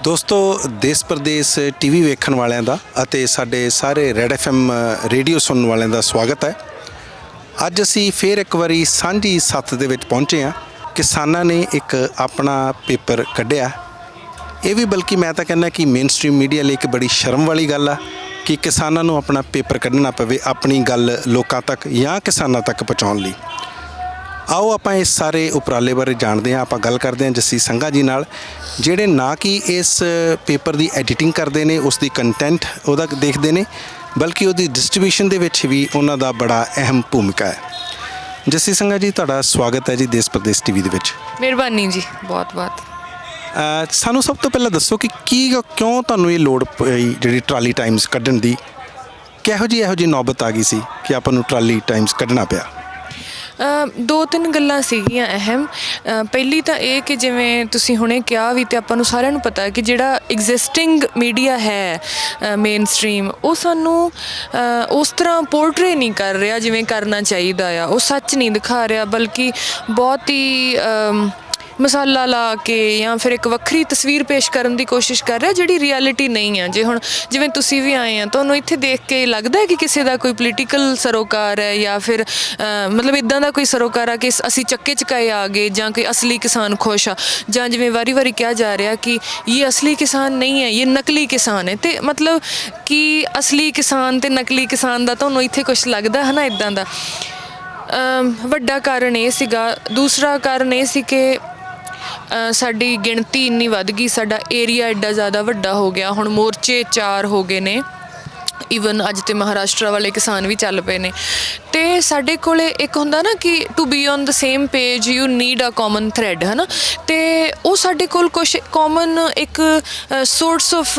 ਦੋਸਤੋ ਦੇਸ਼ ਪ੍ਰਦੇਸ਼ ਟੀਵੀ ਵੇਖਣ ਵਾਲਿਆਂ ਦਾ ਅਤੇ ਸਾਡੇ ਸਾਰੇ ਰੈਡ ਐਫਐਮ ਰੇਡੀਓ ਸੁਣਨ ਵਾਲਿਆਂ ਦਾ ਸਵਾਗਤ ਹੈ। ਅੱਜ ਅਸੀਂ ਫੇਰ ਇੱਕ ਵਾਰੀ ਸਾਂਝੀ ਸੱਥ ਦੇ ਵਿੱਚ ਪਹੁੰਚੇ ਹਾਂ। ਕਿਸਾਨਾਂ ਨੇ ਇੱਕ ਆਪਣਾ ਪੇਪਰ ਕੱਢਿਆ। ਇਹ ਵੀ ਬਲਕਿ ਮੈਂ ਤਾਂ ਕਹਿੰਦਾ ਕਿ ਮੇਨ ਸਟ੍ਰੀਮ ਮੀਡੀਆ ਲਈ ਇੱਕ ਬੜੀ ਸ਼ਰਮ ਵਾਲੀ ਗੱਲ ਆ ਕਿ ਕਿਸਾਨਾਂ ਨੂੰ ਆਪਣਾ ਪੇਪਰ ਕੱਢਣਾ ਪਵੇ ਆਪਣੀ ਗੱਲ ਲੋਕਾਂ ਤੱਕ ਜਾਂ ਕਿਸਾਨਾਂ ਤੱਕ ਪਹੁੰਚਾਉਣ ਲਈ। ਆਓ ਆਪਾਂ ਇਸ ਸਾਰੇ ਉਪਰਾਲੇ ਬਾਰੇ ਜਾਣਦੇ ਹਾਂ। ਆਪਾਂ ਗੱਲ ਕਰਦੇ ਹਾਂ ਜੱਸੀ ਸੰਘਾ ਜੀ ਨਾਲ, ਜਿਹੜੇ ਨਾ ਕਿ ਇਸ ਪੇਪਰ ਦੀ ਐਡੀਟਿੰਗ ਕਰਦੇ ਨੇ, ਉਸ ਦੀ ਕੰਟੈਂਟ ਉਹਦਾ ਦੇਖਦੇ ਨੇ, ਬਲਕਿ ਉਹਦੀ ਡਿਸਟ੍ਰੀਬਿਊਸ਼ਨ ਦੇ ਵਿੱਚ ਵੀ ਉਹਨਾਂ ਦਾ ਬੜਾ ਅਹਿਮ ਭੂਮਿਕਾ ਹੈ। ਜੱਸੀ ਸੰਘਾ ਜੀ, ਤੁਹਾਡਾ ਸਵਾਗਤ ਹੈ ਜੀ ਦੇਸ਼ ਪ੍ਰਦੇਸ਼ ਟੀਵੀ ਦੇ ਵਿੱਚ। ਮਿਹਰਬਾਨੀ ਜੀ, ਬਹੁਤ ਬਹੁਤ। ਸਾਨੂੰ ਸਭ ਤੋਂ ਪਹਿਲਾਂ ਦੱਸੋ ਕਿ ਕਿਉਂ ਤੁਹਾਨੂੰ ਇਹ ਲੋੜ ਪਈ ਜਿਹੜੀ ਟਰਾਲੀ ਟਾਈਮਸ ਕੱਢਣ ਦੀ? ਇਹੋ ਜਿਹੀ ਨੌਬਤ ਆ ਗਈ ਸੀ ਕਿ ਆਪਾਂ ਨੂੰ ਟਰਾਲੀ ਟਾਈਮਸ ਕੱਢਣਾ ਪਿਆ? ਦੋ ਤਿੰਨ ਗੱਲਾਂ ਸੀਗੀਆਂ ਅਹਿਮ। ਪਹਿਲੀ ਤਾਂ ਇਹ ਕਿ ਜਿਵੇਂ ਤੁਸੀਂ ਹੁਣੇ ਕਿਹਾ ਵੀ ਅਤੇ ਆਪਾਂ ਨੂੰ ਸਾਰਿਆਂ ਨੂੰ ਪਤਾ ਕਿ ਜਿਹੜਾ ਐਗਜ਼ਿਸਟਿੰਗ ਮੀਡੀਆ ਹੈ ਮੇਨ ਸਟਰੀਮ, ਉਹ ਸਾਨੂੰ ਉਸ ਤਰ੍ਹਾਂ ਪੋਰਟਰੇ ਨਹੀਂ ਕਰ ਰਿਹਾ ਜਿਵੇਂ ਕਰਨਾ ਚਾਹੀਦਾ ਆ। ਉਹ ਸੱਚ ਨਹੀਂ ਦਿਖਾ ਰਿਹਾ, ਬਲਕਿ ਬਹੁਤ ਹੀ ਮਸਾਲਾ ਲਾ ਕੇ ਜਾਂ ਫਿਰ ਇੱਕ ਵੱਖਰੀ ਤਸਵੀਰ ਪੇਸ਼ ਕਰਨ ਦੀ ਕੋਸ਼ਿਸ਼ ਕਰ ਰਿਹਾ ਜਿਹੜੀ ਰਿਐਲਿਟੀ ਨਹੀਂ ਆ। ਜਿਵੇਂ ਤੁਸੀਂ ਵੀ ਆਏ ਆ, ਤੁਹਾਨੂੰ ਇੱਥੇ ਦੇਖ ਕੇ ਲੱਗਦਾ ਹੈ ਕਿ ਕਿਸੇ ਦਾ ਕੋਈ ਪੋਲੀਟੀਕਲ ਸਰੋਕਾਰ ਹੈ ਜਾਂ ਫਿਰ ਮਤਲਬ ਇੱਦਾਂ ਦਾ ਕੋਈ ਸਰੋਕਾਰ ਆ ਕਿ ਅਸੀਂ ਚੱਕੇ ਚਕਾਏ ਆ ਗਏ, ਜਾਂ ਕੋਈ ਅਸਲੀ ਕਿਸਾਨ ਖੁਸ਼ ਆ, ਜਾਂ ਜਿਵੇਂ ਵਾਰੀ ਕਿਹਾ ਜਾ ਰਿਹਾ ਕਿ ਇਹ ਅਸਲੀ ਕਿਸਾਨ ਨਹੀਂ ਹੈ, ਇਹ ਨਕਲੀ ਕਿਸਾਨ ਹੈ। ਅਤੇ ਮਤਲਬ ਕਿ ਅਸਲੀ ਕਿਸਾਨ ਅਤੇ ਨਕਲੀ ਕਿਸਾਨ ਦਾ ਤੁਹਾਨੂੰ ਇੱਥੇ ਕੁਛ ਲੱਗਦਾ ਹੈ ਨਾ ਇੱਦਾਂ ਦਾ। ਵੱਡਾ ਕਾਰਨ ਇਹ ਸੀਗਾ। ਦੂਸਰਾ ਕਾਰਨ ਇਹ ਸੀ ਕਿ ਸਾਡੀ ਗਿਣਤੀ ਇੰਨੀ ਵੱਧ ਗਈ, ਸਾਡਾ ਏਰੀਆ ਐਡਾ ਜ਼ਿਆਦਾ ਵੱਡਾ ਹੋ ਗਿਆ। ਹੁਣ ਮੋਰਚੇ 4 ਹੋ ਗਏ ਨੇ, ਈਵਨ ਅੱਜ ਤਾਂ ਮਹਾਰਾਸ਼ਟਰ ਵਾਲੇ ਕਿਸਾਨ ਵੀ ਚੱਲ ਪਏ ਨੇ। ਅਤੇ ਸਾਡੇ ਕੋਲ ਇੱਕ ਹੁੰਦਾ ਨਾ ਕਿ to be on the same page you need a common thread, ਹੈ ਨਾ। ਅਤੇ ਉਹ ਸਾਡੇ ਕੋਲ ਕੁਛ ਕਾਮਨ ਇੱਕ ਸੋਰਸ ਆਫ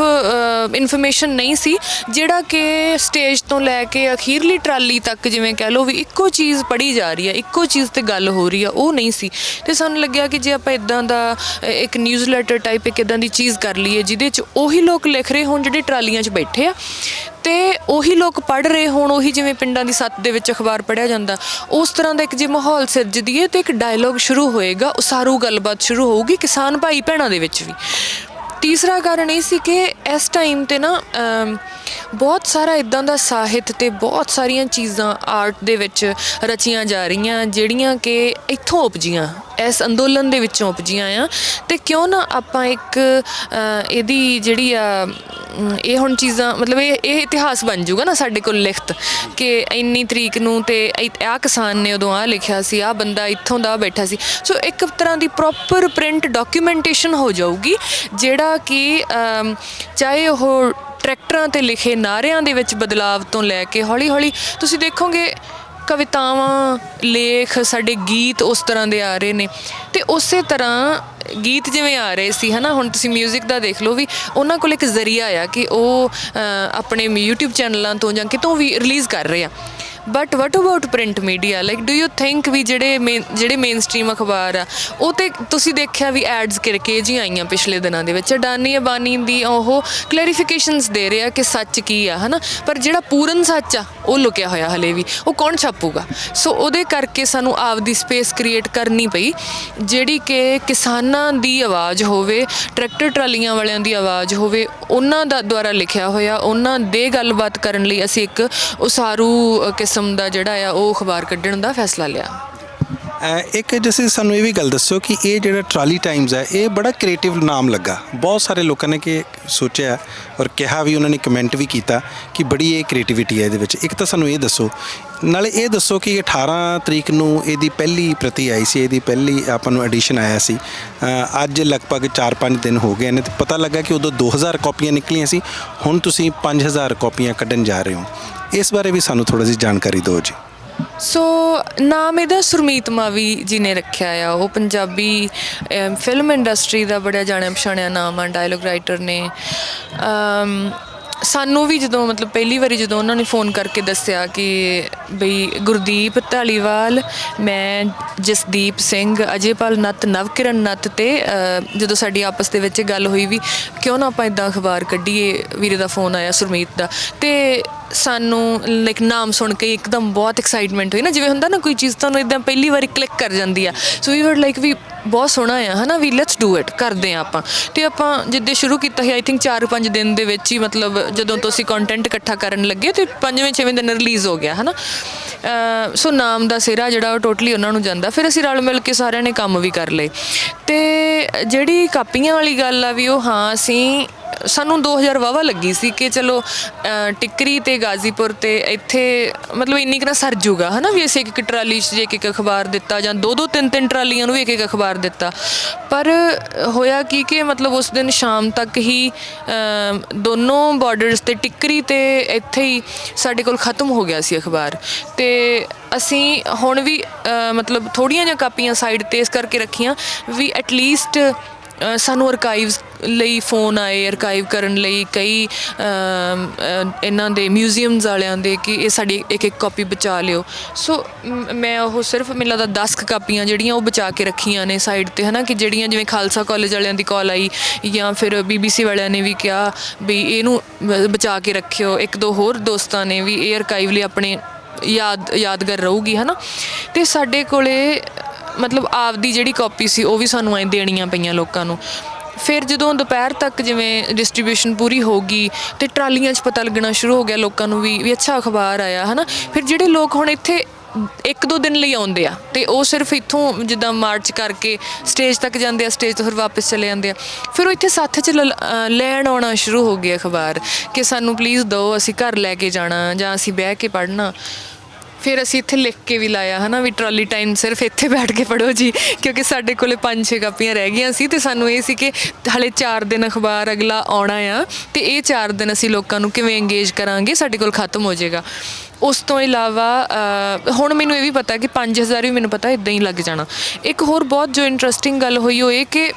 ਇਨਫੋਰਮੇਸ਼ਨ ਨਹੀਂ ਸੀ, ਜਿਹੜਾ ਕਿ ਸਟੇਜ ਤੋਂ ਲੈ ਕੇ ਅਖੀਰਲੀ ਟਰਾਲੀ ਤੱਕ ਜਿਵੇਂ ਕਹਿ ਲਓ ਵੀ ਇੱਕੋ ਚੀਜ਼ ਪੜ੍ਹੀ ਜਾ ਰਹੀ ਹੈ, ਇੱਕੋ ਚੀਜ਼ 'ਤੇ ਗੱਲ ਹੋ ਰਹੀ ਆ, ਉਹ ਨਹੀਂ ਸੀ। ਅਤੇ ਸਾਨੂੰ ਲੱਗਿਆ ਕਿ ਜੇ ਆਪਾਂ ਇੱਦਾਂ ਦਾ ਇੱਕ ਨਿਊਜ਼ ਲੈਟਰ ਟਾਈਪ ਇੱਕ ਇੱਦਾਂ ਦੀ ਚੀਜ਼ ਕਰ ਲਈਏ ਜਿਹਦੇ 'ਚ ਉਹੀ ਲੋਕ ਲਿਖ ਰਹੇ ਹੋਣ ਜਿਹੜੇ ਟਰਾਲੀਆਂ 'ਚ ਬੈਠੇ ਆ, ਅਤੇ ਉਹੀ ਲੋਕ ਪੜ੍ਹ ਰਹੇ ਹੋਣ, ਉਹੀ ਜਿਵੇਂ ਪਿੰਡਾਂ ਦੀ ਸੱਤ ਦੇ ਵਿੱਚ ਅਖਬਾਰ ਪੜ੍ਹਿਆ ਜਾਂਦਾ, ਉਸ ਤਰ੍ਹਾਂ ਦਾ ਇੱਕ ਜੇ ਮਾਹੌਲ ਸਿਰਜ ਦੀਏ ਅਤੇ ਇੱਕ ਡਾਇਲੋਗ ਸ਼ੁਰੂ ਹੋਏਗਾ, ਉਸਾਰੂ ਗੱਲਬਾਤ ਸ਼ੁਰੂ ਹੋਊਗੀ ਕਿਸਾਨ ਭਾਈ ਭੈਣਾਂ ਦੇ ਵਿੱਚ ਵੀ। ਤੀਸਰਾ ਕਾਰਨ ਇਹ ਸੀ ਕਿ ਇਸ ਟਾਈਮ 'ਤੇ ਨਾ ਬਹੁਤ ਸਾਰਾ ਇੱਦਾਂ ਦਾ ਸਾਹਿਤ ਅਤੇ ਬਹੁਤ ਸਾਰੀਆਂ ਚੀਜ਼ਾਂ ਆਰਟ ਦੇ ਵਿੱਚ ਰਚੀਆਂ ਜਾ ਰਹੀਆਂ ਜਿਹੜੀਆਂ ਕਿ ਇੱਥੋਂ ਉਪਜੀਆਂ, ਇਸ ਅੰਦੋਲਨ ਦੇ ਵਿੱਚੋਂ ਉਪਜੀਆਂ ਆ। ਅਤੇ ਕਿਉਂ ਨਾ ਆਪਾਂ ਇੱਕ ਇਹਦੀ ਜਿਹੜੀ ਆ ਇਹ ਹੁਣ ਚੀਜ਼ਾਂ ਮਤਲਬ ਇਹ ਇਤਿਹਾਸ ਬਣ ਜੂਗਾ ਨਾ ਸਾਡੇ ਕੋਲ ਲਿਖਤ ਕਿ ਇੰਨੀ ਤਰੀਕ ਨੂੰ ਅਤੇ ਆਹ ਕਿਸਾਨ ਨੇ ਉਦੋਂ ਆਹ ਲਿਖਿਆ ਸੀ, ਆਹ ਬੰਦਾ ਇੱਥੋਂ ਦਾ ਬੈਠਾ ਸੀ। ਸੋ ਇੱਕ ਤਰ੍ਹਾਂ ਦੀ ਪ੍ਰੋਪਰ ਪ੍ਰਿੰਟ ਡਾਕੂਮੈਂਟੇਸ਼ਨ ਹੋ ਜਾਊਗੀ, ਜਿਹੜਾ ਕਿ ਚਾਹੇ ਉਹ ਟਰੈਕਟਰਾਂ 'ਤੇ ਲਿਖੇ ਨਾਅਰਿਆਂ ਦੇ ਵਿੱਚ ਬਦਲਾਵ ਤੋਂ ਲੈ ਕੇ ਹੌਲੀ ਹੌਲੀ ਤੁਸੀਂ ਦੇਖੋਗੇ ਕਵਿਤਾਵਾਂ, ਲੇਖ, ਸਾਡੇ ਗੀਤ ਉਸ ਤਰ੍ਹਾਂ ਦੇ ਆ ਰਹੇ ਨੇ। ਅਤੇ ਉਸੇ ਤਰ੍ਹਾਂ ਗੀਤ ਜਿਵੇਂ ਆ ਰਹੇ ਸੀ, ਹੈ ਨਾ, ਹੁਣ ਤੁਸੀਂ ਮਿਊਜ਼ਿਕ ਦਾ ਦੇਖ ਲਓ ਵੀ ਉਹਨਾਂ ਕੋਲ ਇੱਕ ਜ਼ਰੀਆ ਆ ਕਿ ਉਹ ਆਪਣੇ YouTube ਚੈਨਲਾਂ ਤੋਂ ਜਾਂ ਕਿਤੋਂ ਵੀ ਰਿਲੀਜ਼ ਕਰ ਰਹੇ ਆ। But what about print media? Like do you think we ਜਿਹੜੇ ਮੇਨ ਸਟਰੀਮ ਅਖਬਾਰ ਆ ਉਹ ਤਾਂ ਤੁਸੀਂ ਦੇਖਿਆ ਵੀ ਐਡਸ ਕਰਕੇ ਜੀ ਆਈਆਂ ਪਿਛਲੇ ਦਿਨਾਂ ਦੇ ਵਿੱਚ, ਅਡਾਨੀ ਅਬਾਨੀ ਦੀ ਉਹ ਕਲੈਰੀਫਿਕੇਸ਼ਨਸ ਦੇ ਰਹੇ ਆ ਕਿ ਸੱਚ ਕੀ ਆ, ਹੈ ਨਾ, ਪਰ ਜਿਹੜਾ ਪੂਰਨ ਸੱਚ ਆ ਉਹ ਲੁਕਿਆ ਹੋਇਆ ਹਲੇ ਵੀ, ਉਹ ਕੌਣ ਛਾਪੂਗਾ? ਸੋ ਉਹਦੇ ਕਰਕੇ ਸਾਨੂੰ ਆਪਦੀ ਸਪੇਸ ਕ੍ਰੀਏਟ ਕਰਨੀ ਪਈ ਜਿਹੜੀ ਕਿ ਕਿਸਾਨਾਂ ਦੀ ਆਵਾਜ਼ ਹੋਵੇ, ਟਰੈਕਟਰ ਟਰਾਲੀਆਂ ਵਾਲਿਆਂ ਦੀ ਆਵਾਜ਼ ਹੋਵੇ, ਉਹਨਾਂ ਦਾ ਦੁਆਰਾ ਲਿਖਿਆ ਹੋਇਆ, ਉਹਨਾਂ ਦੇ ਗੱਲਬਾਤ ਕਰਨ ਲਈ ਅਸੀਂ ਇੱਕ ਉਸਾਰੂ ਕਿਸਮ ਦਾ ਜਿਹੜਾ ਆ ਉਹ ਅਖਬਾਰ ਕੱਢਣ ਦਾ ਫੈਸਲਾ ਲਿਆ। ਇੱਕ ਜਿਵੇਂ ਸਾਨੂੰ ਇਹ ਵੀ ਗੱਲ ਦੱਸਿਓ ਕਿ ਇਹ ਜਿਹੜਾ ਟਰਾਲੀ ਟਾਈਮਸ ਹੈ ਇਹ ਬੜਾ ਕ੍ਰੀਏਟਿਵ ਨਾਮ ਲੱਗਾ। ਬਹੁਤ ਸਾਰੇ ਲੋਕਾਂ ਨੇ ਕਿ ਸੋਚਿਆ ਔਰ ਕਿਹਾ ਵੀ, ਉਹਨਾਂ ਨੇ ਕਮੈਂਟ ਵੀ ਕੀਤਾ ਕਿ ਬੜੀ ਇਹ ਕ੍ਰੀਏਟਿਵਿਟੀ ਹੈ ਇਹਦੇ ਵਿੱਚ। ਇੱਕ ਤਾਂ ਸਾਨੂੰ ਇਹ ਦੱਸੋ, ਨਾਲੇ ਇਹ ਦੱਸੋ ਕਿ 18 ਤਰੀਕ ਨੂੰ ਇਹਦੀ ਪਹਿਲੀ ਪ੍ਰਤੀ ਆਈ ਸੀ, ਇਹਦੀ ਪਹਿਲੀ ਆਪਾਂ ਨੂੰ ਐਡੀਸ਼ਨ ਆਇਆ ਸੀ। ਅੱਜ ਲਗਭਗ 4-5 ਦਿਨ ਹੋ ਗਏ ਨੇ ਅਤੇ ਪਤਾ ਲੱਗਾ ਕਿ ਉਦੋਂ 2000 ਕਾਪੀਆਂ ਨਿਕਲੀਆਂ ਸੀ, ਹੁਣ ਤੁਸੀਂ 5000 ਕਾਪੀਆਂ ਕੱਢਣ ਜਾ ਰਹੇ ਹੋ। ਇਸ ਬਾਰੇ ਵੀ ਸਾਨੂੰ ਥੋੜ੍ਹਾ ਜਿਹੀ ਜਾਣਕਾਰੀ ਦਿਓ ਜੀ। ਸੋ ਨਾਮ ਇਹਦਾ ਸੁਰਮੀਤ ਮਾਵੀ ਜੀ ਨੇ ਰੱਖਿਆ ਆ। ਉਹ ਪੰਜਾਬੀ ਫਿਲਮ ਇੰਡਸਟਰੀ ਦਾ ਬੜਾ ਜਾਣਿਆ ਪਛਾਣਿਆ ਨਾਮ ਆ, ਡਾਇਲੋਗ ਰਾਈਟਰ ਨੇ। ਸਾਨੂੰ ਵੀ ਜਦੋਂ ਮਤਲਬ ਪਹਿਲੀ ਵਾਰੀ ਜਦੋਂ ਉਹਨਾਂ ਨੇ ਫ਼ੋਨ ਕਰਕੇ ਦੱਸਿਆ ਕਿ ਬਈ ਗੁਰਦੀਪ ਧਾਲੀਵਾਲ, ਮੈਂ ਜਸਦੀਪ ਸਿੰਘ, ਅਜੇਪਾਲ ਨੱਤ, ਨਵਕਿਰਨ ਨੱਤ, ਅਤੇ ਜਦੋਂ ਸਾਡੀ ਆਪਸ ਦੇ ਵਿੱਚ ਗੱਲ ਹੋਈ ਵੀ ਕਿਉਂ ਨਾ ਆਪਾਂ ਇੱਦਾਂ ਅਖਬਾਰ ਕੱਢੀਏ, ਵੀਰੇ ਦਾ ਫ਼ੋਨ ਆਇਆ ਸੁਰਮੀਤ ਦਾ। ਅਤੇ ਸਾਨੂੰ ਲਾਈਕ ਨਾਮ ਸੁਣ ਕੇ ਇੱਕਦਮ ਬਹੁਤ ਐਕਸਾਈਟਮੈਂਟ ਹੋਈ ਨਾ, ਜਿਵੇਂ ਹੁੰਦਾ ਨਾ ਕੋਈ ਚੀਜ਼ ਤੁਹਾਨੂੰ ਇੱਦਾਂ ਪਹਿਲੀ ਵਾਰੀ ਕਲਿੱਕ ਕਰ ਜਾਂਦੀ ਆ। ਸੋ ਵੀ ਵਰ ਲਾਈਕ ਵੀ ਬਹੁਤ ਸੋਹਣਾ ਆ ਹੈ ਨਾ, ਵੀ ਲੈਟਸ ਡੂ ਇਟ, ਕਰਦੇ ਹਾਂ ਆਪਾਂ। ਅਤੇ ਆਪਾਂ ਜਿੱਦੇ ਸ਼ੁਰੂ ਕੀਤਾ ਸੀ ਆਈ ਥਿੰਕ 4-5 ਦਿਨ ਦੇ ਵਿੱਚ ਹੀ, ਮਤਲਬ ਜਦੋਂ ਤੋਂ ਅਸੀਂ ਕੰਟੈਂਟ ਇਕੱਠਾ ਕਰਨ ਲੱਗੇ ਅਤੇ 5ਵੇਂ-6ਵੇਂ ਦਿਨ ਰਿਲੀਜ਼ ਹੋ ਗਿਆ ਹੈ ਨਾ। ਸੋ ਨਾਮ ਦਾ ਸਿਹਰਾ ਜਿਹੜਾ ਉਹ ਟੋਟਲੀ ਉਹਨਾਂ ਨੂੰ ਜਾਂਦਾ। ਫਿਰ ਅਸੀਂ ਰਲ ਮਿਲ ਕੇ ਸਾਰਿਆਂ ਨੇ ਕੰਮ ਵੀ ਕਰ ਲਏ। ਅਤੇ ਜਿਹੜੀ ਕਾਪੀਆਂ ਵਾਲੀ ਗੱਲ ਆ ਵੀ ਉਹ ਹਾਂ ਅਸੀਂ ਸਾਨੂੰ 2000 ਵਾਹਵਾ ਲੱਗੀ ਸੀ ਕਿ ਚਲੋ ਟਿੱਕਰੀ ਅਤੇ ਗਾਜ਼ੀਪੁਰ ਅਤੇ ਇੱਥੇ ਮਤਲਬ ਇੰਨੀ ਕੁ ਨਾ ਸਰ ਜੂਗਾ ਹੈ ਨਾ, ਵੀ ਅਸੀਂ ਇੱਕ ਟਰਾਲੀ 'ਚ ਇੱਕ ਅਖਬਾਰ ਦਿੱਤਾ ਜਾਂ 2-2 3-3 ਟਰਾਲੀਆਂ ਨੂੰ ਵੀ ਇੱਕ ਅਖਬਾਰ ਦਿੱਤਾ। ਪਰ ਹੋਇਆ ਕੀ ਕਿ ਮਤਲਬ ਉਸ ਦਿਨ ਸ਼ਾਮ ਤੱਕ ਹੀ ਦੋਨੋਂ ਬਾਰਡਰਸ 'ਤੇ ਟਿੱਕਰੀ ਅਤੇ ਇੱਥੇ ਹੀ ਸਾਡੇ ਕੋਲ ਖ਼ਤਮ ਹੋ ਗਿਆ ਸੀ ਅਖਬਾਰ। ਅਤੇ ਅਸੀਂ ਹੁਣ ਵੀ ਮਤਲਬ ਥੋੜ੍ਹੀਆਂ ਜਿਹੀਆਂ ਕਾਪੀਆਂ ਸਾਈਡ 'ਤੇ ਇਸ ਕਰਕੇ ਰੱਖੀਆਂ ਵੀ ਐਟਲੀਸਟ ਸਾਨੂੰ ਅਰਕਾਈਵਸ ਲਈ ਫੋਨ ਆਏ, ਅਰਕਾਈਵ ਕਰਨ ਲਈ ਕਈ ਇਹਨਾਂ ਦੇ ਮਿਊਜ਼ੀਅਮਸ ਵਾਲਿਆਂ ਦੇ ਕਿ ਇਹ ਸਾਡੀ ਇੱਕ ਕਾਪੀ ਬਚਾ ਲਿਓ। ਸੋ ਮੈਂ ਉਹ ਸਿਰਫ ਮੈਨੂੰ ਲੱਗਦਾ 10 ਕਾਪੀਆਂ ਜਿਹੜੀਆਂ ਉਹ ਬਚਾ ਕੇ ਰੱਖੀਆਂ ਨੇ ਸਾਈਡ 'ਤੇ ਹੈ ਨਾ, ਕਿ ਜਿਹੜੀਆਂ ਜਿਵੇਂ ਖਾਲਸਾ ਕਾਲਜ ਵਾਲਿਆਂ ਦੀ ਕਾਲ ਆਈ ਜਾਂ ਫਿਰ BBC ਵਾਲਿਆਂ ਨੇ ਵੀ ਕਿਹਾ ਵੀ ਇਹਨੂੰ ਬਚਾ ਕੇ ਰੱਖਿਓ। 1-2 ਹੋਰ ਦੋਸਤਾਂ ਨੇ ਵੀ ਇਹ ਅਰਕਾਈਵ ਲਈ ਆਪਣੇ ਯਾਦਗਾਰ ਰਹੂਗੀ ਹੈ ਨਾ। ਅਤੇ ਸਾਡੇ ਕੋਲੇ ਮਤਲਬ ਆਪਦੀ ਜਿਹੜੀ ਕਾਪੀ ਸੀ ਉਹ ਵੀ ਸਾਨੂੰ ਐਂ ਦੇਣੀਆਂ ਪਈਆਂ ਲੋਕਾਂ ਨੂੰ। ਫਿਰ ਜਦੋਂ ਦੁਪਹਿਰ ਤੱਕ ਜਿਵੇਂ ਡਿਸਟਰੀਬਿਊਸ਼ਨ ਪੂਰੀ ਹੋ ਗਈ ਅਤੇ ਟਰਾਲੀਆਂ 'ਚ ਪਤਾ ਲੱਗਣਾ ਸ਼ੁਰੂ ਹੋ ਗਿਆ ਲੋਕਾਂ ਨੂੰ ਵੀ ਅੱਛਾ ਅਖਬਾਰ ਆਇਆ ਹੈ ਨਾ। ਫਿਰ ਜਿਹੜੇ ਲੋਕ ਹੁਣ ਇੱਥੇ 1-2 ਦਿਨ ਲਈ ਆਉਂਦੇ ਆ ਅਤੇ ਉਹ ਸਿਰਫ ਇੱਥੋਂ ਜਿੱਦਾਂ ਮਾਰਚ ਕਰਕੇ ਸਟੇਜ ਤੱਕ ਜਾਂਦੇ ਆ, ਸਟੇਜ ਤੋਂ ਫਿਰ ਵਾਪਸ ਚਲੇ ਜਾਂਦੇ ਆ। ਫਿਰ ਉਹ ਇੱਥੇ ਸੱਥ 'ਚ ਲੈਣ ਆਉਣਾ ਸ਼ੁਰੂ ਹੋ ਗਿਆ ਅਖਬਾਰ ਕਿ ਸਾਨੂੰ ਪਲੀਜ਼ ਦਿਓ, ਅਸੀਂ ਘਰ ਲੈ ਕੇ ਜਾਣਾ ਜਾਂ ਅਸੀਂ ਬਹਿ ਕੇ ਪੜ੍ਹਨਾ। ਫਿਰ ਅਸੀਂ ਇੱਥੇ ਲਿਖ ਕੇ ਵੀ ਲਾਇਆ ਹੈ ਨਾ ਵੀ ਟਰਾਲੀ ਟਾਈਮ ਸਿਰਫ ਇੱਥੇ ਬੈਠ ਕੇ ਪੜ੍ਹੋ ਜੀ, ਕਿਉਂਕਿ ਸਾਡੇ ਕੋਲ 5-6 ਕਾਪੀਆਂ ਰਹਿ ਗਈਆਂ ਸੀ ਅਤੇ ਸਾਨੂੰ ਇਹ ਸੀ ਕਿ ਹਾਲੇ 4 ਦਿਨ ਅਖਬਾਰ ਅਗਲਾ ਆਉਣਾ ਆ ਅਤੇ ਇਹ 4 ਦਿਨ ਅਸੀਂ ਲੋਕਾਂ ਨੂੰ ਕਿਵੇਂ ਇੰਗੇਜ ਕਰਾਂਗੇ, ਸਾਡੇ ਕੋਲ ਖਤਮ ਹੋ ਜਾਏਗਾ। ਉਸ ਤੋਂ ਇਲਾਵਾ ਹੁਣ ਮੈਨੂੰ ਇਹ ਵੀ ਪਤਾ ਕਿ 5000 ਵੀ ਮੈਨੂੰ ਪਤਾ ਇੱਦਾਂ ਹੀ ਲੱਗ ਜਾਣਾ। ਇੱਕ ਹੋਰ ਬਹੁਤ ਜੋ ਇੰਟਰਸਟਿੰਗ ਗੱਲ ਹੋਈ ਉਹ ਇਹ ਕਿ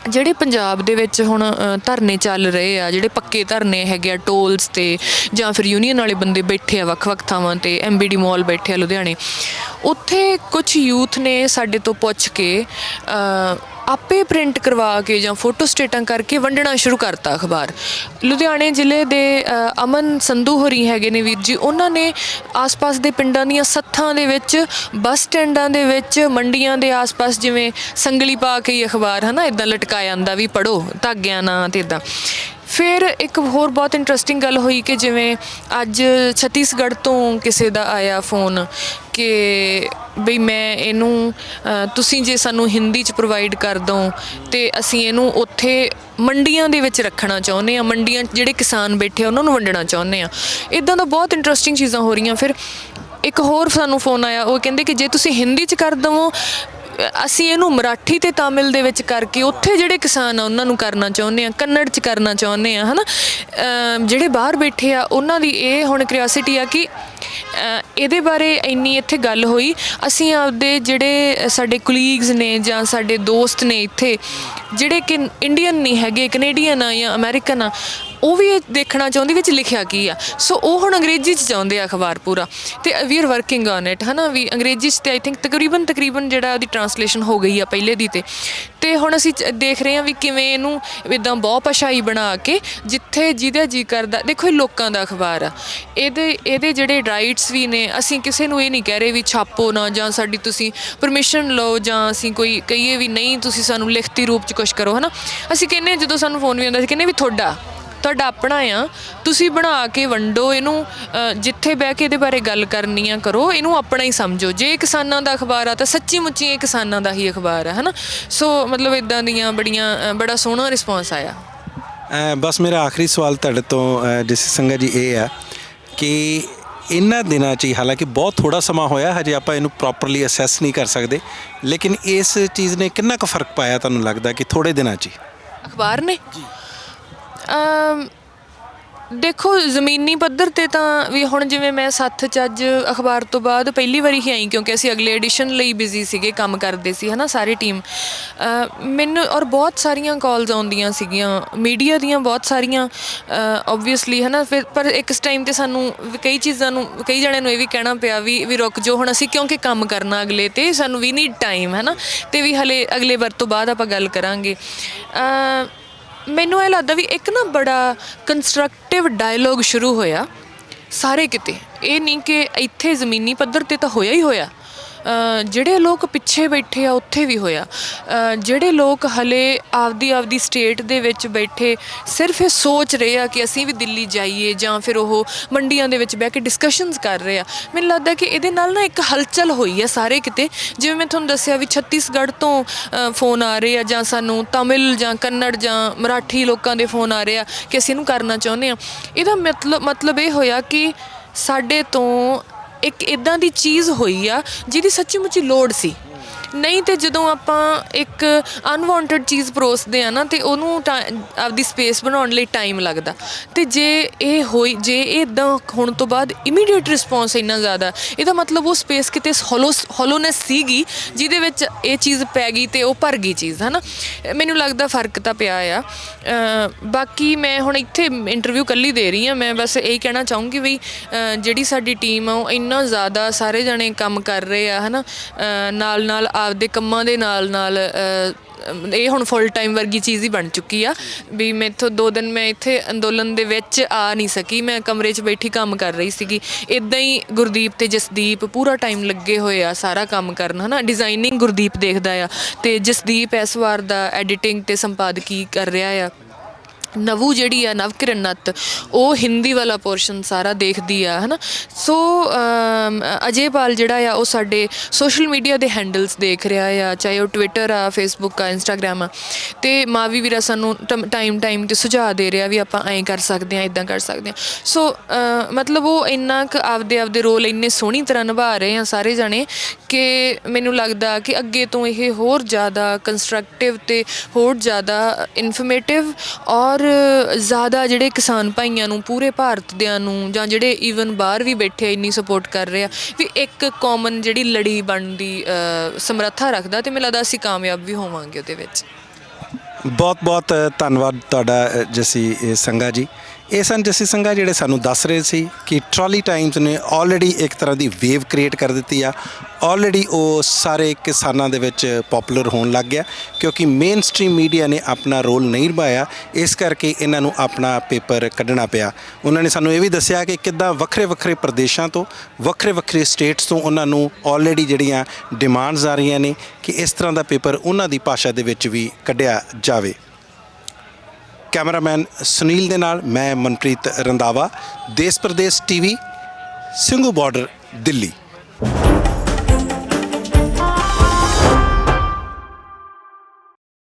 ਜਿਹੜੇ ਪੰਜਾਬ ਦੇ ਵਿੱਚ ਹੁਣ ਧਰਨੇ ਚੱਲ ਰਹੇ ਆ, ਜਿਹੜੇ ਪੱਕੇ ਧਰਨੇ ਹੈਗੇ ਆ ਟੋਲਸ 'ਤੇ ਜਾਂ ਫਿਰ ਯੂਨੀਅਨ ਵਾਲੇ ਬੰਦੇ ਬੈਠੇ ਆ ਵੱਖ-ਵੱਖ ਥਾਵਾਂ 'ਤੇ, MBD ਮਾਲ ਬੈਠੇ ਆ ਲੁਧਿਆਣੇ, ਉੱਥੇ ਕੁਛ ਯੂਥ ਨੇ ਸਾਡੇ ਤੋਂ ਪੁੱਛ ਕੇ ਆਪੇ ਪ੍ਰਿੰਟ ਕਰਵਾ ਕੇ ਜਾਂ ਫੋਟੋ ਸਟੇਟਾਂ ਕਰਕੇ ਵੰਡਣਾ ਸ਼ੁਰੂ ਕਰਤਾ ਅਖਬਾਰ। ਲੁਧਿਆਣੇ ਜ਼ਿਲ੍ਹੇ ਦੇ ਅਮਨ ਸੰਧੂ ਹੋਰੀ ਹੈਗੇ ਨੇ ਵੀਰ ਜੀ, ਉਹਨਾਂ ਨੇ ਆਸ-ਪਾਸ ਦੇ ਪਿੰਡਾਂ ਦੀਆਂ ਸੱਥਾਂ ਦੇ ਵਿੱਚ, ਬੱਸ ਸਟੈਂਡਾਂ ਦੇ ਵਿੱਚ, ਮੰਡੀਆਂ ਦੇ ਆਸ-ਪਾਸ ਜਿਵੇਂ ਸੰਗਲੀ ਪਾ ਕੇ ਹੀ ਅਖਬਾਰ ਹੈ ਨਾ ਇੱਦਾਂ ਲਟਕਾਇਆ ਜਾਂਦਾ ਵੀ ਪੜ੍ਹੋ ਧਾਗਿਆਂ ਨਾਲ ਅਤੇ ਇੱਦਾਂ। ਫਿਰ ਇੱਕ ਹੋਰ ਬਹੁਤ ਇੰਟਰਸਟਿੰਗ ਗੱਲ ਹੋਈ ਕਿ ਜਿਵੇਂ ਅੱਜ ਛੱਤੀਸਗੜ੍ਹ ਤੋਂ ਕਿਸੇ ਦਾ ਆਇਆ ਫੋਨ ਕਿ ਬਈ ਮੈਂ ਇਹਨੂੰ ਤੁਸੀਂ ਜੇ ਸਾਨੂੰ ਹਿੰਦੀ 'ਚ ਪ੍ਰੋਵਾਈਡ ਕਰ ਦਿਓ ਅਤੇ ਅਸੀਂ ਇਹਨੂੰ ਉੱਥੇ ਮੰਡੀਆਂ ਦੇ ਵਿੱਚ ਰੱਖਣਾ ਚਾਹੁੰਦੇ ਹਾਂ, ਮੰਡੀਆਂ 'ਚ ਜਿਹੜੇ ਕਿਸਾਨ ਬੈਠੇ ਆ ਉਹਨਾਂ ਨੂੰ ਵੰਡਣਾ ਚਾਹੁੰਦੇ ਹਾਂ। ਇੱਦਾਂ ਦਾ ਬਹੁਤ ਇੰਟਰਸਟਿੰਗ ਚੀਜ਼ਾਂ ਹੋ ਰਹੀਆਂ। ਫਿਰ ਇੱਕ ਹੋਰ ਸਾਨੂੰ ਫੋਨ ਆਇਆ, ਉਹ ਕਹਿੰਦੇ ਕਿ ਜੇ ਤੁਸੀਂ ਹਿੰਦੀ 'ਚ ਕਰ ਦੇਵੋ ਅਸੀਂ ਇਹਨੂੰ ਮਰਾਠੀ ਅਤੇ ਤਾਮਿਲ ਦੇ ਵਿੱਚ ਕਰਕੇ ਉੱਥੇ ਜਿਹੜੇ ਕਿਸਾਨ ਆ ਉਹਨਾਂ ਨੂੰ ਕਰਨਾ ਚਾਹੁੰਦੇ ਹਾਂ, ਕੰਨੜ 'ਚ ਕਰਨਾ ਚਾਹੁੰਦੇ ਹਾਂ ਹੈ ਨਾ। ਜਿਹੜੇ ਬਾਹਰ ਬੈਠੇ ਆ ਉਹਨਾਂ ਦੀ ਇਹ ਹੁਣ ਕਿਉਰਿਓਸਿਟੀ ਆ ਕਿ ਇਹਦੇ ਬਾਰੇ ਇੰਨੀ ਇੱਥੇ ਗੱਲ ਹੋਈ, ਅਸੀਂ ਆਪਦੇ ਜਿਹੜੇ ਸਾਡੇ ਕੁਲੀਗਸ ਨੇ ਜਾਂ ਸਾਡੇ ਦੋਸਤ ਨੇ ਇੱਥੇ ਜਿਹੜੇ ਕਿ ਇੰਡੀਅਨ ਨਹੀਂ ਹੈਗੇ, ਕੈਨੇਡੀਅਨ ਆ ਜਾਂ ਅਮੈਰੀਕਨ ਆ, ਉਹ ਵੀ ਇਹ ਦੇਖਣਾ ਚਾਹੁੰਦੇ ਵਿੱਚ ਲਿਖਿਆ ਕੀ ਆ। ਸੋ ਉਹ ਹੁਣ ਅੰਗਰੇਜ਼ੀ 'ਚ ਚਾਹੁੰਦੇ ਆ ਅਖਬਾਰ ਪੂਰਾ, ਅਤੇ we are working on it ਹੈ ਨਾ, ਵੀ ਅੰਗਰੇਜ਼ੀ 'ਚ ਤਾਂ ਆਈ ਥਿੰਕ ਤਕਰੀਬਨ ਜਿਹੜਾ ਉਹਦੀ ਟਰਾਂਸਲੇਸ਼ਨ ਹੋ ਗਈ ਆ ਪਹਿਲੇ ਦੀ। ਅਤੇ ਹੁਣ ਅਸੀਂ ਦੇਖ ਰਹੇ ਹਾਂ ਵੀ ਕਿਵੇਂ ਇਹਨੂੰ ਇੱਦਾਂ ਬਹੁਭਾਸ਼ਾਈ ਬਣਾ ਕੇ ਜਿੱਥੇ ਜਿਹਦਾ ਜੀ ਕਰਦਾ। ਦੇਖੋ ਇਹ ਲੋਕਾਂ ਦਾ ਅਖਬਾਰ ਆ, ਇਹਦੇ ਜਿਹੜੇ ਰਾਈਟਸ ਵੀ ਨੇ, ਅਸੀਂ ਕਿਸੇ ਨੂੰ ਇਹ ਨਹੀਂ ਕਹਿ ਰਹੇ ਵੀ ਛਾਪੋ ਨਾ ਜਾਂ ਸਾਡੀ ਤੁਸੀਂ ਪਰਮਿਸ਼ਨ ਲਓ ਜਾਂ ਅਸੀਂ ਕੋਈ ਕਹੀਏ ਵੀ ਨਹੀਂ ਤੁਸੀਂ ਸਾਨੂੰ ਲਿਖਤੀ ਰੂਪ 'ਚ ਕੁਛ ਕਰੋ ਹੈ ਨਾ। ਅਸੀਂ ਕਹਿੰਦੇ ਜਦੋਂ ਸਾਨੂੰ ਫੋਨ ਵੀ ਆਉਂਦਾ ਸੀ ਕਹਿੰਦੇ ਵੀ ਤੁਹਾਡਾ ਆਪਣਾ ਆ, ਤੁਸੀਂ ਬਣਾ ਕੇ ਵੰਡੋ ਇਹਨੂੰ, ਜਿੱਥੇ ਬਹਿ ਕੇ ਇਹਦੇ ਬਾਰੇ ਗੱਲ ਕਰਨੀ ਆ ਕਰੋ, ਇਹਨੂੰ ਆਪਣਾ ਹੀ ਸਮਝੋ। ਜੇ ਕਿਸਾਨਾਂ ਦਾ ਅਖਬਾਰ ਆ ਤਾਂ ਸੱਚੀ ਮੁੱਚੀ ਇਹ ਕਿਸਾਨਾਂ ਦਾ ਹੀ ਅਖਬਾਰ ਹੈ ਨਾ। ਸੋ ਮਤਲਬ ਇੱਦਾਂ ਦੀਆਂ ਬੜਾ ਸੋਹਣਾ ਰਿਸਪੌਂਸ ਆਇਆ। ਬਸ ਮੇਰਾ ਆਖਰੀ ਸਵਾਲ ਤੁਹਾਡੇ ਤੋਂ ਜਿਸ ਸੰਗਤ ਜੀ ਇਹ ਆ ਕਿ ਇਹਨਾਂ ਦਿਨਾਂ 'ਚ ਹੀ, ਹਾਲਾਂਕਿ ਬਹੁਤ ਥੋੜ੍ਹਾ ਸਮਾਂ ਹੋਇਆ ਹਜੇ ਆਪਾਂ ਇਹਨੂੰ ਪ੍ਰੋਪਰਲੀ ਅਸੈਸ ਨਹੀਂ ਕਰ ਸਕਦੇ, ਲੇਕਿਨ ਇਸ ਚੀਜ਼ ਨੇ ਕਿੰਨਾ ਕੁ ਫਰਕ ਪਾਇਆ ਤੁਹਾਨੂੰ ਲੱਗਦਾ ਕਿ ਥੋੜ੍ਹੇ ਦਿਨਾਂ 'ਚ ਹੀ ਅਖਬਾਰ ਨੇ? ਦੇਖੋ ਜ਼ਮੀਨੀ ਪੱਧਰ 'ਤੇ ਤਾਂ ਵੀ ਹੁਣ ਜਿਵੇਂ ਮੈਂ ਸੱਥ 'ਚ ਅੱਜ ਅਖਬਾਰ ਤੋਂ ਬਾਅਦ ਪਹਿਲੀ ਵਾਰੀ ਹੀ ਆਈ, ਕਿਉਂਕਿ ਅਸੀਂ ਅਗਲੇ ਐਡੀਸ਼ਨ ਲਈ ਬਿਜ਼ੀ ਸੀਗੇ, ਕੰਮ ਕਰਦੇ ਸੀ ਹੈ ਨਾ ਸਾਰੀ ਟੀਮ। ਮੈਨੂੰ ਔਰ ਬਹੁਤ ਸਾਰੀਆਂ ਕਾਲਸ ਆਉਂਦੀਆਂ ਸੀਗੀਆਂ ਮੀਡੀਆ ਦੀਆਂ, ਬਹੁਤ ਸਾਰੀਆਂ ਓਬਵੀਅਸਲੀ ਹੈ ਨਾ। ਫਿਰ ਪਰ ਇੱਕ ਟਾਈਮ 'ਤੇ ਸਾਨੂੰ ਕਈ ਜਣਿਆਂ ਨੂੰ ਇਹ ਵੀ ਕਹਿਣਾ ਪਿਆ ਵੀ ਰੁਕ ਜਾਓ ਹੁਣ, ਅਸੀਂ ਕਿਉਂਕਿ ਕੰਮ ਕਰਨਾ ਅਗਲੇ 'ਤੇ, ਸਾਨੂੰ ਵੀ ਨੀਡ ਟਾਈਮ ਹੈ ਨਾ, ਅਤੇ ਵੀ ਹਲੇ ਅਗਲੇ ਵਾਰ ਤੋਂ ਬਾਅਦ ਆਪਾਂ ਗੱਲ ਕਰਾਂਗੇ। ਮੈਨੂੰ ਇਹ ਲੱਗਦਾ ਵੀ ਇੱਕ ਨਾ ਬੜਾ ਕੰਸਟਰਕਟਿਵ ਡਾਇਲੋਗ ਸ਼ੁਰੂ ਹੋਇਆ ਸਾਰੇ ਕਿਤੇ। ਇਹ ਨਹੀਂ ਕਿ ਇੱਥੇ ਜ਼ਮੀਨੀ ਪੱਧਰ ਤੇ ਤਾਂ ਹੋਇਆ ਹੀ ਹੋਇਆ, ਜਿਹੜੇ ਲੋਕ ਪਿੱਛੇ ਬੈਠੇ ਆ ਉੱਥੇ ਵੀ ਹੋਇਆ। ਜਿਹੜੇ ਲੋਕ ਹਲੇ ਆਪਦੀ ਸਟੇਟ ਦੇ ਵਿੱਚ ਬੈਠੇ ਸਿਰਫ ਇਹ ਸੋਚ ਰਹੇ ਆ ਕਿ ਅਸੀਂ ਵੀ ਦਿੱਲੀ ਜਾਈਏ, ਜਾਂ ਫਿਰ ਉਹ ਮੰਡੀਆਂ ਦੇ ਵਿੱਚ ਬਹਿ ਕੇ ਡਿਸਕਸ਼ਨਸ ਕਰ ਰਹੇ ਆ, ਮੈਨੂੰ ਲੱਗਦਾ ਕਿ ਇਹਦੇ ਨਾਲ ਨਾ ਇੱਕ ਹਲਚਲ ਹੋਈ ਹੈ ਸਾਰੇ ਕਿਤੇ। ਜਿਵੇਂ ਮੈਂ ਤੁਹਾਨੂੰ ਦੱਸਿਆ ਵੀ ਛੱਤੀਸਗੜ੍ਹ ਤੋਂ ਫੋਨ ਆ ਰਹੇ ਆ, ਜਾਂ ਸਾਨੂੰ ਤਮਿਲ ਜਾਂ ਕੰਨੜ ਜਾਂ ਮਰਾਠੀ ਲੋਕਾਂ ਦੇ ਫੋਨ ਆ ਰਹੇ ਆ ਕਿ ਅਸੀਂ ਇਹਨੂੰ ਕਰਨਾ ਚਾਹੁੰਦੇ ਹਾਂ। ਇਹਦਾ ਮਤਲਬ ਇਹ ਹੋਇਆ ਕਿ ਸਾਡੇ ਤੋਂ ਇੱਕ ਇੱਦਾਂ ਦੀ ਚੀਜ਼ ਹੋਈ ਆ ਜਿਹਦੀ ਸੱਚੀ ਮੁੱਚੀ ਲੋੜ ਸੀ। ਨਹੀਂ ਤੇ ਜਦੋਂ ਆਪਾਂ ਇੱਕ ਅਨਵਾਂਟਡ ਚੀਜ਼ ਪਰੋਸਦੇ ਆ ਨਾ ਤੇ ਉਹਨੂੰ ਆਪਦੀ ਸਪੇਸ ਬਣਾਉਣ ਲਈ ਟਾਈਮ ਲੱਗਦਾ। ਤੇ ਜੇ ਇਹ ਇੱਦਾਂ ਹੋਣ ਤੋਂ ਬਾਅਦ ਇਮੀਡੀਏਟ ਰਿਸਪੌਂਸ ਇੰਨਾ ਜ਼ਿਆਦਾ, ਇਹਦਾ ਮਤਲਬ ਉਹ ਸਪੇਸ ਕਿਤੇ ਹੋਲੋਨੈਸ ਸੀਗੀ ਜਿਹਦੇ ਵਿੱਚ ਇਹ ਚੀਜ਼ ਪੈ ਗਈ ਤੇ ਉਹ ਭਰ ਗਈ ਚੀਜ਼, ਹੈ ਨਾ। ਮੈਨੂੰ ਲੱਗਦਾ ਫਰਕ ਤਾਂ ਪਿਆ ਆ। ਬਾਕੀ ਮੈਂ ਹੁਣ ਇੱਥੇ ਇੰਟਰਵਿਊ ਇਕੱਲੀ ਦੇ ਰਹੀ ਹਾਂ। ਮੈਂ ਬਸ ਇਹੀ ਕਹਿਣਾ ਚਾਹੂੰਗੀ ਵੀ ਜਿਹੜੀ ਸਾਡੀ ਟੀਮ ਆ ਉਹ ਇੰਨਾ ਜ਼ਿਆਦਾ ਸਾਰੇ ਜਣੇ ਕੰਮ ਕਰ ਰਹੇ ਆ, ਹੈ ਨਾ, ਨਾਲ ਆਪਦੇ ਕੰਮਾਂ ਦੇ ਨਾਲ ਇਹ ਹੁਣ ਫੁੱਲ ਟਾਈਮ ਵਰਗੀ ਚੀਜ਼ ਹੀ ਬਣ ਚੁੱਕੀ ਆ ਵੀ ਮੈਥੋਂ 2 ਦਿਨ ਮੈਂ ਇੱਥੇ ਅੰਦੋਲਨ ਦੇ ਵਿੱਚ ਆ ਨਹੀਂ ਸਕੀ, ਮੈਂ ਕਮਰੇ 'ਚ ਬੈਠੀ ਕੰਮ ਕਰ ਰਹੀ ਸੀਗੀ। ਇੱਦਾਂ ਹੀ ਗੁਰਦੀਪ ਤੇ ਜਸਦੀਪ ਪੂਰਾ ਟਾਈਮ ਲੱਗੇ ਹੋਏ ਆ ਸਾਰਾ ਕੰਮ ਕਰਨ, ਹੈ ਨਾ। ਡਿਜ਼ਾਈਨਿੰਗ ਗੁਰਦੀਪ ਦੇਖਦਾ ਆ ਤੇ ਜਸਦੀਪ ਇਸ ਵਾਰ ਦਾ ਐਡੀਟਿੰਗ ਤੇ ਸੰਪਾਦਕੀ ਕਰ ਰਿਹਾ ਆ। ਨਵੂ ਜਿਹੜੀ ਆ ਨਵਕਿਰਨ ਨੱਤ, ਉਹ ਹਿੰਦੀ ਵਾਲਾ ਪੋਰਸ਼ਨ ਸਾਰਾ ਦੇਖਦੀ ਆ, ਹੈ ਨਾ। ਸੋ ਅਜੇਪਾਲ ਜਿਹੜਾ ਆ ਉਹ ਸਾਡੇ ਸੋਸ਼ਲ ਮੀਡੀਆ ਦੇ ਹੈਂਡਲਸ ਦੇਖ ਰਿਹਾ ਆ, ਚਾਹੇ ਉਹ ਟਵਿੱਟਰ ਆ, ਫੇਸਬੁੱਕ ਆ, ਇੰਸਟਾਗ੍ਰਾਮ ਆ। ਅਤੇ ਮਾਵੀ ਵੀਰਾ ਸਾਨੂੰ ਟਾਈਮ 'ਤੇ ਸੁਝਾਅ ਦੇ ਰਿਹਾ ਵੀ ਆਪਾਂ ਐਂ ਕਰ ਸਕਦੇ ਹਾਂ, ਇੱਦਾਂ ਕਰ ਸਕਦੇ ਹਾਂ। ਸੋ ਮਤਲਬ ਉਹ ਇੰਨਾ ਕੁ ਆਪਦੇ ਰੋਲ ਇੰਨੇ ਸੋਹਣੀ ਤਰ੍ਹਾਂ ਨਿਭਾ ਰਹੇ ਆ ਸਾਰੇ ਜਾਣੇ ਕਿ ਮੈਨੂੰ ਲੱਗਦਾ ਕਿ ਅੱਗੇ ਤੋਂ ਇਹ ਹੋਰ ਜ਼ਿਆਦਾ ਕੰਸਟਰਕਟਿਵ ਅਤੇ ਹੋਰ ਜ਼ਿਆਦਾ ਇਨਫੋਰਮੇਟਿਵ ਔਰ ਜ਼ਿਆਦਾ ਜਿਹੜੇ ਕਿਸਾਨ ਭਾਈਆਂ ਨੂੰ, ਪੂਰੇ ਭਾਰਤ ਦਿਆਂ ਨੂੰ, ਜਾਂ ਜਿਹੜੇ ਈਵਨ ਬਾਹਰ ਵੀ ਬੈਠੇ ਇੰਨੀ ਸਪੋਰਟ ਕਰ ਰਹੇ ਆ, ਵੀ ਇੱਕ ਕਾਮਨ ਜਿਹੜੀ ਲੜੀ ਬਣਨ ਦੀ ਸਮਰੱਥਾ ਰੱਖਦਾ। ਅਤੇ ਮੈਨੂੰ ਲੱਗਦਾ ਅਸੀਂ ਕਾਮਯਾਬ ਵੀ ਹੋਵਾਂਗੇ ਉਹਦੇ ਵਿੱਚ। ਬਹੁਤ ਬਹੁਤ ਧੰਨਵਾਦ ਤੁਹਾਡਾ ਜੱਸੀ ਸੰਘਾ ਜੀ। ਇਹ ਸਨ ਜੱਸੀ ਸੰਘਾ ਜਿਹੜੇ ਸਾਨੂੰ ਦੱਸ ਰਹੇ ਸੀ ਕਿ ਟਰਾਲੀ ਟਾਈਮਜ਼ ਨੇ ਆਲਰੇਡੀ ਇੱਕ ਤਰ੍ਹਾਂ ਦੀ ਵੇਵ ਕ੍ਰੀਏਟ ਕਰ ਦਿੱਤੀ ਆ। ਆਲਰੇਡੀ ਉਹ ਸਾਰੇ ਕਿਸਾਨਾਂ ਦੇ ਵਿੱਚ ਪੋਪੂਲਰ ਹੋਣ ਲੱਗ ਗਿਆ, ਕਿਉਂਕਿ ਮੇਨ ਸਟ੍ਰੀਮ ਮੀਡੀਆ ਨੇ ਆਪਣਾ ਰੋਲ ਨਹੀਂ ਨਿਭਾਇਆ, ਇਸ ਕਰਕੇ ਇਹਨਾਂ ਨੂੰ ਆਪਣਾ ਪੇਪਰ ਕੱਢਣਾ ਪਿਆ। ਉਹਨਾਂ ਨੇ ਸਾਨੂੰ ਇਹ ਵੀ ਦੱਸਿਆ ਕਿ ਕਿੱਦਾਂ ਵੱਖਰੇ ਵੱਖਰੇ ਪ੍ਰਦੇਸ਼ਾਂ ਤੋਂ, ਵੱਖਰੇ ਵੱਖਰੇ ਸਟੇਟਸ ਤੋਂ ਉਹਨਾਂ ਨੂੰ ਆਲਰੇਡੀ ਜਿਹੜੀਆਂ ਡਿਮਾਂਡਸ ਆ ਰਹੀਆਂ ਨੇ ਕਿ ਇਸ ਤਰ੍ਹਾਂ ਦਾ ਪੇਪਰ ਉਹਨਾਂ ਦੀ ਭਾਸ਼ਾ ਦੇ ਵਿੱਚ ਵੀ ਕੱਢਿਆ ਜਾਵੇ। ਕੈਮਰਾਮੈਨ ਸੁਨੀਲ ਦੇ ਨਾਲ ਮੈਂ ਮਨਪ੍ਰੀਤ ਰੰਧਾਵਾ, ਦੇਸ਼ ਪ੍ਰਦੇਸ਼ TV, ਸਿੰਘੂ ਬਾਰਡਰ, ਦਿੱਲੀ।